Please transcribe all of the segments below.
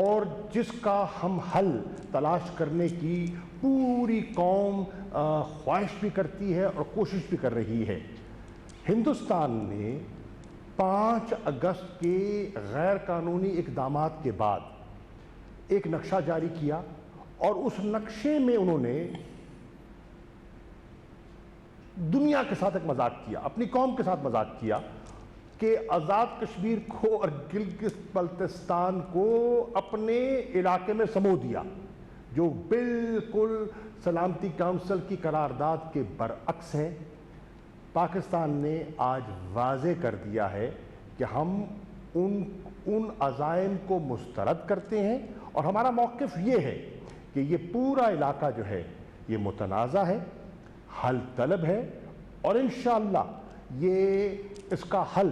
اور جس کا ہم حل تلاش کرنے کی پوری قوم خواہش بھی کرتی ہے اور کوشش بھی کر رہی ہے۔ ہندوستان نے 5 اگست کے غیر قانونی اقدامات کے بعد ایک نقشہ جاری کیا، اور اس نقشے میں انہوں نے دنیا کے ساتھ ایک مذاق کیا، اپنی قوم کے ساتھ مذاق کیا کہ آزاد کشمیر کو اور گلگت بلتستان کو اپنے علاقے میں سمو دیا، جو بالکل سلامتی کونسل کی قرارداد کے برعکس ہے۔ پاکستان نے آج واضح کر دیا ہے کہ ہم ان عزائم کو مسترد کرتے ہیں، اور ہمارا موقف یہ ہے کہ یہ پورا علاقہ جو ہے یہ متنازع ہے، حل طلب ہے، اور انشاءاللہ یہ اس کا حل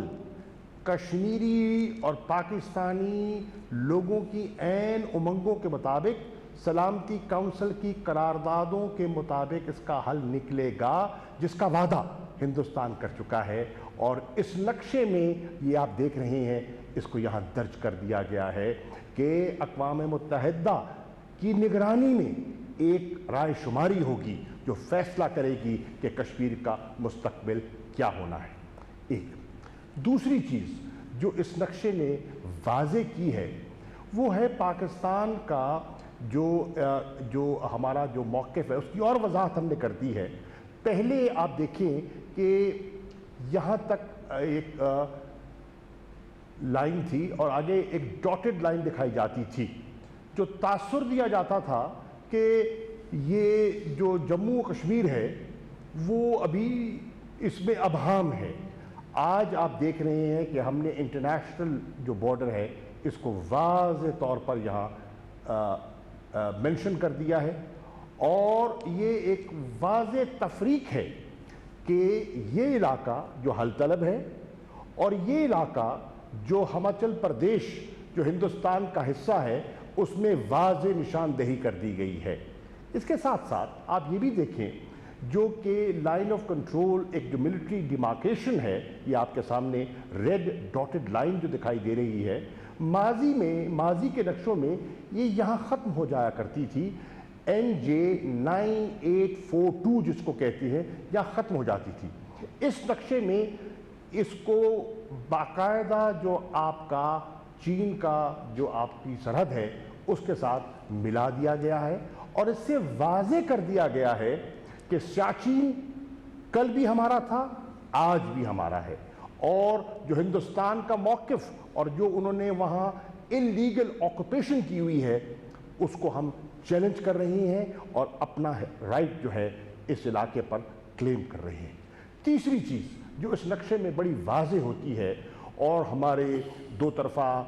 کشمیری اور پاکستانی لوگوں کی عین امنگوں کے مطابق، سلامتی کونسل کی قراردادوں کے مطابق اس کا حل نکلے گا، جس کا وعدہ ہندوستان کر چکا ہے۔ اور اس نقشے میں یہ آپ دیکھ رہے ہیں، اس کو یہاں درج کر دیا گیا ہے کہ اقوام متحدہ کی نگرانی میں ایک رائے شماری ہوگی جو فیصلہ کرے گی کہ کشمیر کا مستقبل کیا ہونا ہے۔ ایک دوسری چیز جو اس نقشے نے واضح کی ہے وہ ہے پاکستان کا جو ہمارا جو موقف ہے، اس کی اور وضاحت ہم نے کر دی ہے۔ پہلے آپ دیکھیں کہ یہاں تک ایک لائن تھی اور آگے ایک ڈاٹڈ لائن دکھائی جاتی تھی، جو تاثر دیا جاتا تھا کہ یہ جو جموں کشمیر ہے وہ ابھی اس میں ابہام ہے۔ آج آپ دیکھ رہے ہیں کہ ہم نے انٹرنیشنل جو بارڈر ہے اس کو واضح طور پر یہاں منشن کر دیا ہے، اور یہ ایک واضح تفریق ہے کہ یہ علاقہ جو حل طلب ہے اور یہ علاقہ جو ہماچل پردیش جو ہندوستان کا حصہ ہے اس میں واضح نشاندہی کر دی گئی ہے۔ اس کے ساتھ ساتھ آپ یہ بھی دیکھیں جو کہ لائن آف کنٹرول، ایک جو ملٹری ڈیمارکیشن ہے، یہ آپ کے سامنے ریڈ ڈاٹڈ لائن جو دکھائی دے رہی ہے، ماضی کے نقشوں میں یہ یہاں ختم ہو جایا کرتی تھی، NJ9842 جس کو کہتی ہے، یہاں ختم ہو جاتی تھی۔ اس نقشے میں اس کو باقاعدہ جو آپ کا چین کا جو آپ کی سرحد ہے اس کے ساتھ ملا دیا گیا ہے، اور اس سے واضح کر دیا گیا ہے کہ سیاچین کل بھی ہمارا تھا، آج بھی ہمارا ہے، اور جو ہندوستان کا موقف اور جو انہوں نے وہاں انلیگل آکوپیشن کی ہوئی ہے اس کو ہم چیلنج کر رہے ہیں اور اپنا رائٹ جو ہے اس علاقے پر کلیم کر رہے ہیں۔ تیسری چیز جو اس نقشے میں بڑی واضح ہوتی ہے اور ہمارے دو طرفہ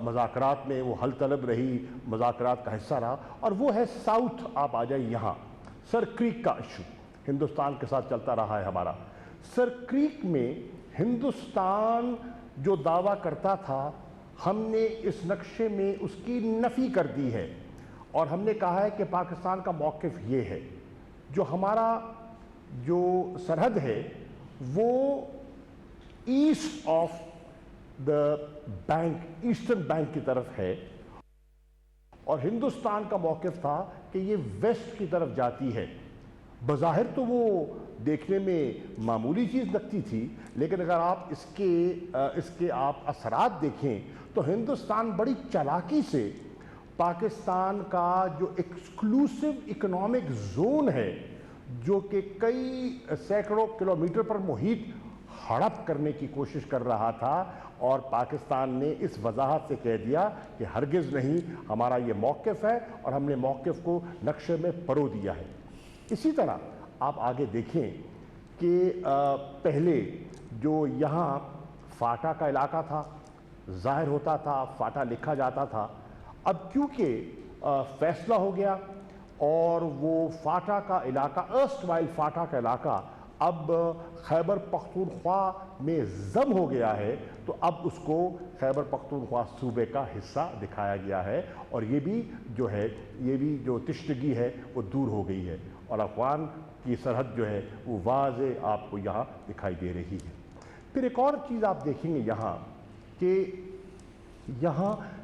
مذاکرات میں وہ حل طلب رہی، مذاکرات کا حصہ رہا، اور وہ ہے ساؤتھ۔ آپ آ جائیں یہاں، سر کریک کا ایشو ہندوستان کے ساتھ چلتا رہا ہے ہمارا۔ سر کریک میں ہندوستان جو دعویٰ کرتا تھا، ہم نے اس نقشے میں اس کی نفی کر دی ہے، اور ہم نے کہا ہے کہ پاکستان کا موقف یہ ہے، جو ہمارا جو سرحد ہے وہ east of the bank, eastern bank کی طرف ہے، اور ہندوستان کا موقف تھا کہ یہ ویسٹ کی طرف جاتی ہے۔ بظاہر تو وہ دیکھنے میں معمولی چیز لگتی تھی، لیکن اگر آپ اس کے آپ اثرات دیکھیں تو ہندوستان بڑی چالاکی سے پاکستان کا جو ایکسکلوسیو اکنامک زون ہے، جو کہ کئی سینکڑوں کلومیٹر پر محیط ہڑپ کرنے کی کوشش کر رہا تھا، اور پاکستان نے اس وضاحت سے کہہ دیا کہ ہرگز نہیں، ہمارا یہ موقف ہے اور ہم نے موقف کو نقشے میں پرو دیا ہے۔ اسی طرح آپ آگے دیکھیں کہ پہلے جو یہاں فاٹا کا علاقہ تھا، ظاہر ہوتا تھا، فاٹا لکھا جاتا تھا، اب کیونکہ فیصلہ ہو گیا اور وہ فاٹا کا علاقہ، ارسٹ وائل فاٹا کا علاقہ اب خیبر پختونخوا میں ضم ہو گیا ہے، تو اب اس کو خیبر پختونخوا صوبے کا حصہ دکھایا گیا ہے، اور یہ بھی جو ہے، یہ بھی جو تشنگی ہے وہ دور ہو گئی ہے، اور افغان کی سرحد جو ہے وہ واضح آپ کو یہاں دکھائی دے رہی ہے۔ پھر ایک اور چیز آپ دیکھیں گے یہاں کہ یہاں